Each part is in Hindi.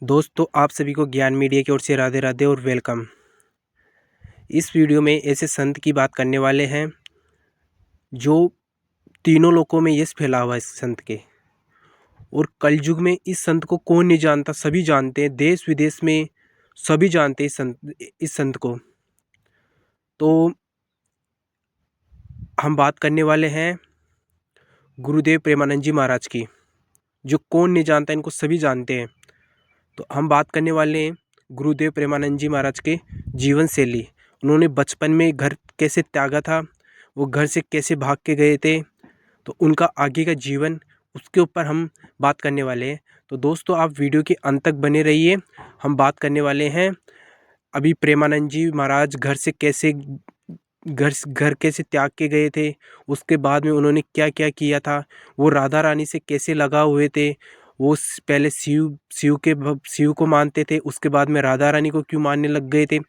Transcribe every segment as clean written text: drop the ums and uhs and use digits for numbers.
दोस्तों, आप सभी को ज्ञान मीडिया की ओर से राधे राधे और वेलकम। इस वीडियो में ऐसे संत की बात करने वाले हैं जो तीनों लोकों में यश फैला हुआ है इस संत के। और कलयुग में इस संत को कौन नहीं जानता, सभी जानते हैं, देश विदेश में सभी जानते हैं इस संत को। तो हम बात करने वाले हैं गुरुदेव प्रेमानंद जी महाराज की, जो कौन नहीं जानता, इनको सभी जानते हैं। तो हम बात करने वाले हैं गुरुदेव प्रेमानंद जी महाराज के जीवन शैली। उन्होंने बचपन में घर कैसे त्यागा था, वो घर से कैसे भाग के गए थे, तो उनका आगे का जीवन, उसके ऊपर हम बात करने वाले हैं। तो दोस्तों, आप वीडियो के अंत तक बने रहिए। हम बात करने वाले हैं अभी प्रेमानंद जी महाराज घर कैसे त्याग के गए थे, उसके बाद में उन्होंने क्या क्या किया था, वो राधा रानी से कैसे लगा हुए थे, वो पहले शिव को मानते थे, उसके बाद में राधा रानी को क्यों मानने लग गए थे।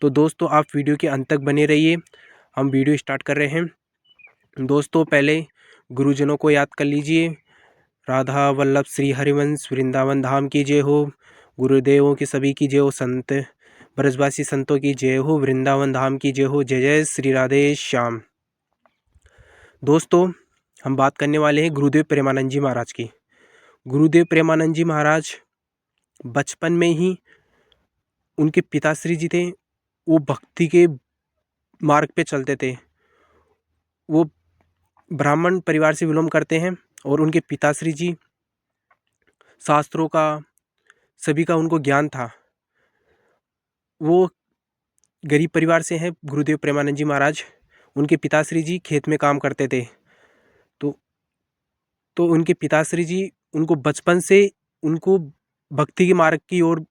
तो दोस्तों, आप वीडियो के अंत तक बने रहिए। हम वीडियो स्टार्ट कर रहे हैं। दोस्तों, पहले गुरुजनों को याद कर लीजिए। राधा वल्लभ श्री हरिवंश वृंदावन धाम की जय हो। गुरुदेवों की सभी की जय हो। संत ब्रजवासी संतों की जय हो। वृंदावन धाम की जय हो। जय जय श्री राधे श्याम। दोस्तों, हम बात करने वाले हैं गुरुदेव प्रेमानंद जी महाराज की। गुरुदेव प्रेमानंद जी महाराज बचपन में ही, उनके पिताश्री जी थे, वो भक्ति के मार्ग पे चलते थे। वो ब्राह्मण परिवार से बिलोंग करते हैं और उनके पिताश्री जी शास्त्रों का, सभी का उनको ज्ञान था। वो गरीब परिवार से हैं गुरुदेव प्रेमानंद जी महाराज। उनके पिताश्री जी खेत में काम करते थे। तो उनके पिताश्री जी उनको बचपन से उनको भक्ति के मार्ग की ओर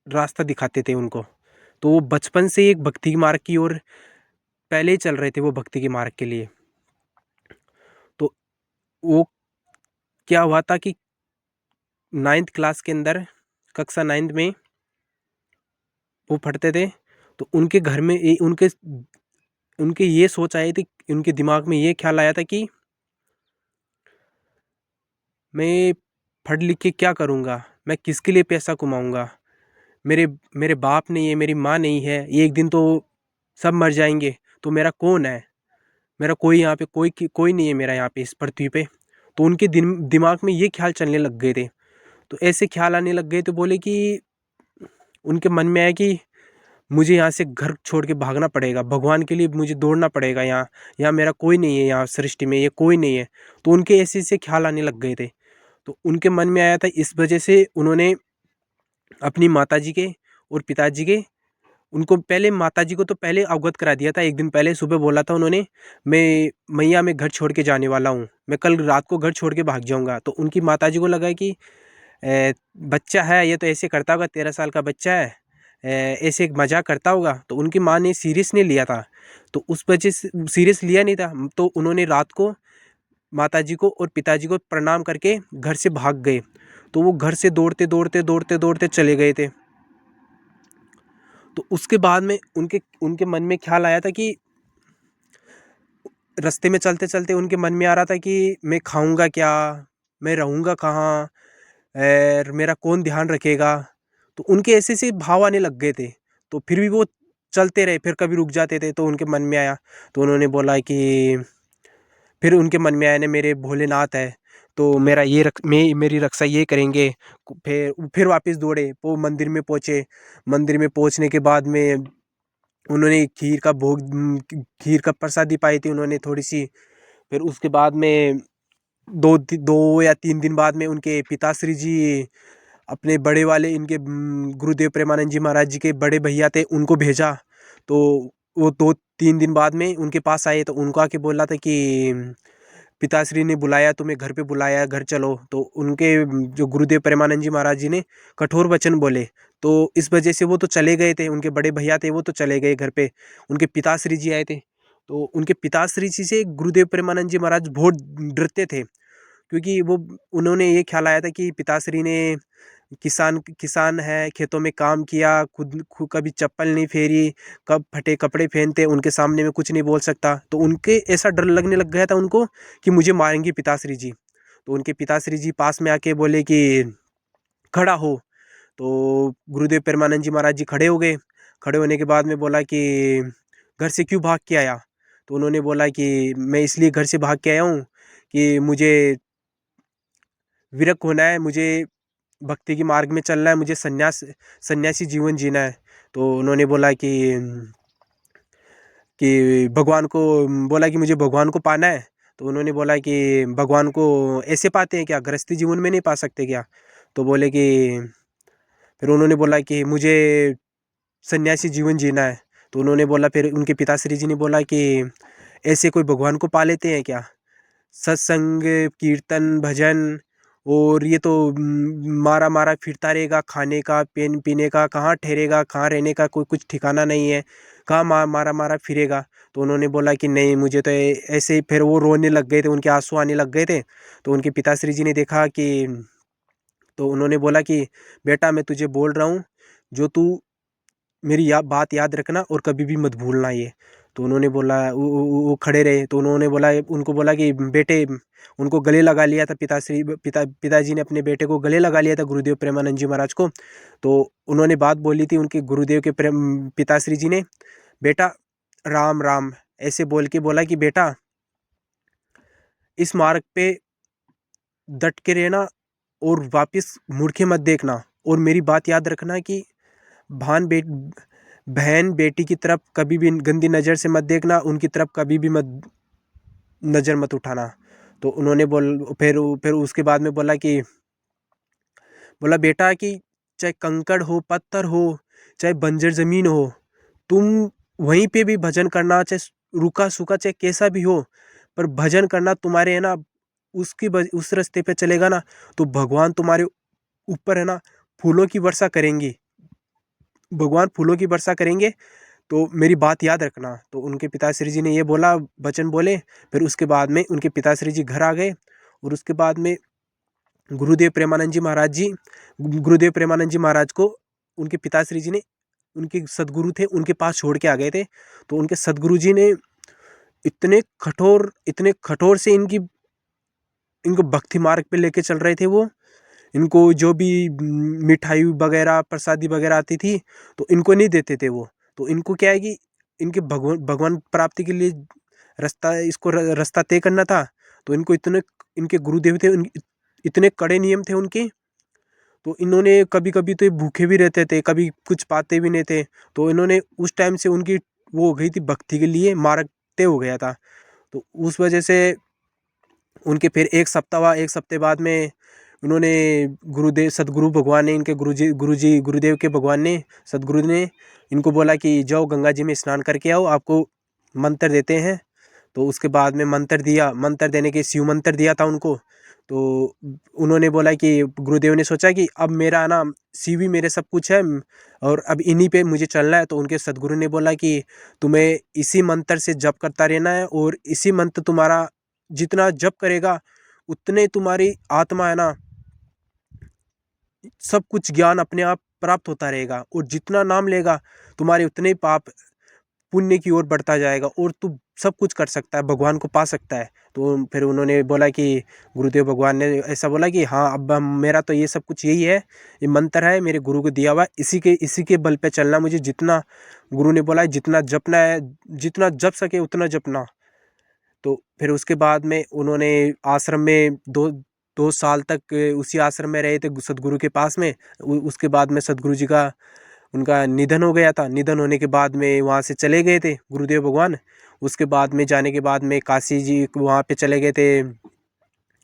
रास्ता दिखाते थे उनको। तो वो बचपन से एक भक्ति के मार्ग की ओर पहले ही चल रहे थे, वो भक्ति के मार्ग के लिए। तो वो क्या हुआ था कि 9th क्लास के अंदर, कक्षा 9th में वो पढ़ते थे। तो उनके घर में उनके ये सोच आई थी, उनके दिमाग में ये ख्याल आया था कि मैं पढ़ लिख के क्या करूँगा, मैं किसके लिए पैसा कमाऊँगा। मेरे मेरे बाप नहीं है, मेरी माँ नहीं है, एक दिन तो सब मर जाएंगे, तो मेरा कौन है, मेरा कोई यहाँ पे कोई नहीं है मेरा यहाँ पे इस पृथ्वी पे। तो उनके दिमाग में ये ख्याल चलने लग गए थे। तो ऐसे ख्याल आने लग गए तो बोले कि उनके मन में आया कि मुझे यहाँ से घर छोड़ के भागना पड़ेगा, भगवान के लिए मुझे दौड़ना पड़ेगा। यहाँ यहाँ मेरा कोई नहीं है, यहाँ सृष्टि में ये कोई नहीं है। तो उनके ऐसे ऐसे ख्याल आने लग गए थे। तो उनके मन में आया था, इस वजह से उन्होंने अपनी माताजी के और पिताजी के, उनको पहले माताजी को तो पहले अवगत करा दिया था। एक दिन पहले सुबह बोला था उन्होंने, मैं मैया मैं घर छोड़ के जाने वाला हूँ, मैं कल रात को घर छोड़ के भाग जाऊँगा। तो उनकी माताजी को लगा कि बच्चा है, ये तो ऐसे करता होगा, 13 साल का बच्चा है, ऐसे मजाक करता होगा। तो उनकी माँ ने सीरियस नहीं लिया था। तो उस वजह से सीरियस लिया नहीं था, तो उन्होंने रात को माताजी को और पिताजी को प्रणाम करके घर से भाग गए। तो वो घर से दौड़ते दौड़ते दौड़ते दौड़ते चले गए थे। तो उसके बाद में उनके उनके मन में ख्याल आया था कि रास्ते में चलते चलते उनके मन में आ रहा था कि मैं खाऊंगा क्या, मैं रहूँगा कहाँ, और मेरा कौन ध्यान रखेगा। तो उनके ऐसे से भाव आने लग गए थे। तो फिर भी वो चलते रहे, फिर कभी रुक जाते थे। तो उनके मन में आया, तो उन्होंने बोला कि फिर उनके मन में आया ना, मेरे भोलेनाथ है, तो मेरा ये मेरी रक्षा ये करेंगे। फिर वापस दौड़े, वो मंदिर में पहुँचे। मंदिर में पहुँचने के बाद में उन्होंने खीर का प्रसादी पाई थी उन्होंने थोड़ी सी। फिर उसके बाद में 2 या 3 दिन बाद में उनके पिताश्री जी अपने बड़े वाले, इनके गुरुदेव प्रेमानंद जी महाराज जी के बड़े भैया थे, उनको भेजा। तो वो 2-3 दिन बाद में उनके पास आए। तो उनको आके बोला था कि पिताश्री ने बुलाया, तुम्हें घर पे बुलाया, घर चलो। तो उनके जो गुरुदेव प्रेमानंद जी महाराज जी ने कठोर वचन बोले। तो इस वजह से वो तो चले गए थे, उनके बड़े भैया थे वो तो चले गए घर पे। उनके पिताश्री जी आए थे। तो उनके पिताश्री जी से गुरुदेव प्रेमानंद जी महाराज बहुत डरते थे, क्योंकि वो उन्होंने ये ख्याल आया था कि पिताश्री ने किसान किसान है, खेतों में काम किया, खुद कभी चप्पल नहीं फेरी, कब फटे कपड़े पहनते, उनके सामने में कुछ नहीं बोल सकता। तो उनके ऐसा डर लगने लग गया था उनको कि मुझे मारेंगे पिताश्री जी। तो उनके पिताश्री जी पास में आके बोले कि खड़ा हो। तो गुरुदेव प्रेमानंद जी महाराज जी खड़े हो गए। खड़े होने के बाद में बोला कि घर से क्यों भाग के आया? तो उन्होंने बोला कि मैं इसलिए घर से भाग के आया हूँ कि मुझे विरक्त होना है, मुझे भक्ति के मार्ग में चलना है, मुझे सन्यासी जीवन जीना है। तो उन्होंने बोला कि भगवान को बोला कि मुझे भगवान को पाना है। तो उन्होंने बोला कि भगवान को ऐसे पाते हैं क्या, गृहस्थी जीवन में नहीं पा सकते क्या? तो बोले कि फिर उन्होंने बोला कि मुझे सन्यासी जीवन जीना है। तो उन्होंने बोला, फिर उनके पिताश्री जी ने बोला कि ऐसे कोई भगवान को पा लेते हैं क्या? सत्संग, कीर्तन, भजन और ये तो मारा मारा फिरता रहेगा, खाने का पीने का कहाँ ठहरेगा, कहाँ रहने का कोई कुछ ठिकाना नहीं है, कहाँ मारा मारा फिरेगा। तो उन्होंने बोला कि नहीं, मुझे तो ऐसे ही। फिर वो रोने लग गए थे, उनके आंसू आने लग गए थे। तो उनके पिताश्री जी ने देखा कि, तो उन्होंने बोला कि बेटा मैं तुझे बोल रहा हूँ, जो तू मेरी बात याद रखना और कभी भी मत भूलना ये। तो उन्होंने बोला, वो खड़े रहे। तो उन्होंने बोला, उनको बोला कि बेटे, उनको गले लगा लिया था पिताजी ने अपने बेटे को गले लगा लिया था, गुरुदेव प्रेमानंद जी महाराज को। तो उन्होंने बात बोली थी उनके गुरुदेव के पिताश्री जी ने, बेटा राम राम ऐसे बोल के बोला कि बेटा इस मार्ग पे डट के रहना और वापस मुड़ के मत देखना, और मेरी बात याद रखना कि बहन बेटी की तरफ कभी भी गंदी नज़र से मत देखना, उनकी तरफ कभी भी मत नज़र मत उठाना। तो उन्होंने फिर उसके बाद में बोला बेटा कि चाहे कंकड़ हो, पत्थर हो, चाहे बंजर ज़मीन हो, तुम वहीं पे भी भजन करना, चाहे रूखा सूखा चाहे कैसा भी हो, पर भजन करना तुम्हारे है ना, उस रास्ते पे चलेगा ना तो भगवान तुम्हारे ऊपर है ना फूलों की वर्षा करेंगे, भगवान फूलों की वर्षा करेंगे। तो मेरी बात याद रखना। तो उनके पिताश्री जी ने ये बोला, वचन बोले। फिर उसके बाद में उनके पिताश्री जी घर आ गए, और उसके बाद में गुरुदेव प्रेमानंद जी महाराज को उनके पिताश्री जी ने, उनके सदगुरु थे, उनके पास छोड़ के आ गए थे। तो उनके सदगुरु जी ने इतने कठोर से इनको भक्ति मार्ग पे लेके चल रहे थे वो। इनको जो भी मिठाई वगैरह प्रसादी वगैरह आती थी तो इनको नहीं देते थे वो। तो इनको क्या है कि इनके भगवान प्राप्ति के लिए रास्ता तय करना था। तो इनको इतने, इनके गुरुदेव थे, इतने कड़े नियम थे उनके। तो इन्होंने कभी कभी तो भूखे भी रहते थे, कभी कुछ पाते भी नहीं थे। तो इन्होंने उस टाइम से उनकी वो हो गई थी, भक्ति के लिए मार्ग तय हो गया था। तो उस वजह से उनके फिर एक सप्ताह बाद में उन्होंने सदगुरु भगवान ने, इनके गुरुदेव के भगवान ने, सदगुरु ने इनको बोला कि जाओ गंगा जी में स्नान करके आओ, आपको मंत्र देते हैं। तो उसके बाद में मंत्र देने के शिव मंत्र दिया था उनको। तो उन्होंने बोला कि गुरुदेव ने सोचा कि अब मेरा ना शिव ही मेरे सब कुछ है, और अब इन्हीं पे मुझे चलना है। तो उनके सदगुरु ने बोला कि तुम्हें इसी मंत्र से जप करता रहना है, और इसी मंत्र तुम्हारा जितना जप करेगा उतने तुम्हारी आत्मा है ना, सब कुछ ज्ञान अपने आप प्राप्त होता रहेगा, और जितना नाम लेगा तुम्हारे उतने पाप पुण्य की ओर बढ़ता जाएगा, और तू सब कुछ कर सकता है, भगवान को पा सकता है। तो फिर उन्होंने बोला कि गुरुदेव भगवान ने ऐसा बोला कि हाँ, अब मेरा तो ये सब कुछ यही है, ये मंत्र है मेरे गुरु को दिया हुआ, इसी के बल पे चलना, मुझे जितना गुरु ने बोला है जितना जपना है, जितना जप सके उतना जपना। तो फिर उसके बाद में उन्होंने आश्रम में दो साल तक उसी आश्रम में रहे थे, सदगुरु के पास में। उसके बाद में सदगुरु जी का, उनका निधन हो गया था। निधन होने के बाद में वहाँ से चले गए थे गुरुदेव भगवान। उसके बाद में जाने के बाद में काशी जी वहाँ पे चले गए थे,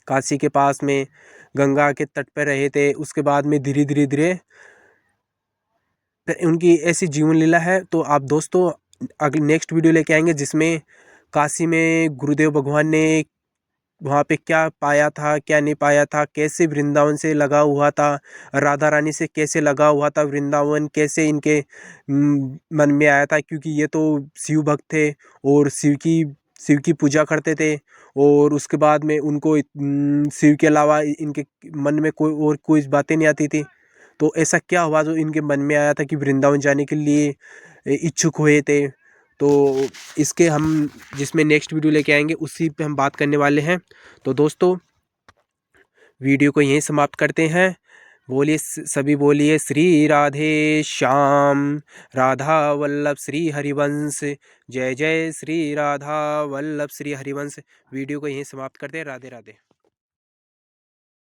काशी के पास में गंगा के तट पर रहे थे। उसके बाद में धीरे धीरे धीरे उनकी ऐसी जीवन लीला है। तो आप दोस्तों अगले नेक्स्ट वीडियो लेके आएंगे, जिसमें काशी में गुरुदेव भगवान ने वहाँ पे क्या पाया था, क्या नहीं पाया था, कैसे वृंदावन से लगा हुआ था, राधा रानी से कैसे लगा हुआ था वृंदावन, कैसे इनके मन में आया था, क्योंकि ये तो शिव भक्त थे और शिव की पूजा करते थे। और उसके बाद में उनको शिव के अलावा इनके मन में कोई बातें नहीं आती थी। तो ऐसा क्या हुआ जो इनके मन में आया था कि वृंदावन जाने के लिए इच्छुक हुए थे। तो इसके हम जिसमें नेक्स्ट वीडियो लेके आएंगे उसी पे हम बात करने वाले हैं। तो दोस्तों वीडियो को यहीं समाप्त करते हैं। बोलिए सभी बोलिए श्री राधे श्याम, राधा वल्लभ श्री हरिवंश, जय जय श्री राधा वल्लभ श्री हरिवंश। वीडियो को यहीं समाप्त करते हैं। राधे राधे।